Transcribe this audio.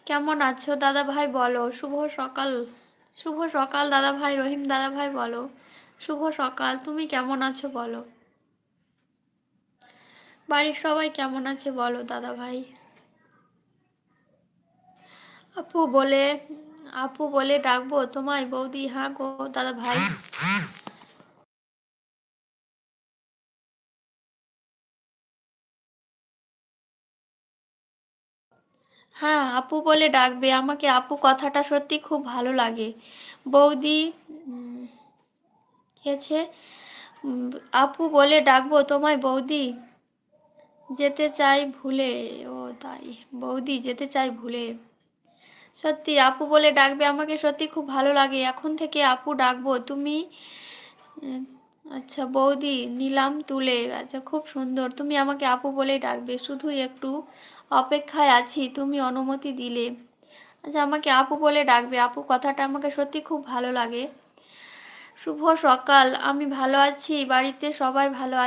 কেমন আছো দাদা ভাই বলো? শুভ সকাল। শুভ সকাল দাদা ভাই, রহিম দাদা ভাই বলো শুভ সকাল। তুমি কেমন আছো বলো? বাড়ির সবাই কেমন আছে বলো দাদা ভাই? আপু বলে আপু বলে ডাকবো তোমায় বৌদি? হ্যাঁ গো দাদা ভাই। হ্যাঁ আপু বলে ডাকবে আমাকে। আপু কথাটা সত্যি খুব ভালো লাগে। বৌদি কি আছে? উম, আপু বলে ডাকবো তোমায় বৌদি? যেতে চাই ভুলে। ও তাই, বৌদি যেতে চাই ভুলে। সত্যি আপু বলে ডাকবে আমাকে, সত্যি খুব ভালো লাগে। এখন থেকে আপু ডাকবো। তুমি উম, আচ্ছা বৌদি নিলাম তুলে। আচ্ছা খুব সুন্দর, তুমি আমাকে আপু বলেই ডাকবে। শুধু একটু অপেক্ষায় আছি, তুমি অনুমতি দিলে। আচ্ছা আমাকে আপু বলে ডাকবে। আপু কথাটা আমাকে সত্যি খুব ভালো লাগে। শুভ সকাল। আমি ভালো আছি, বাড়িতে সবাই ভালো আছে?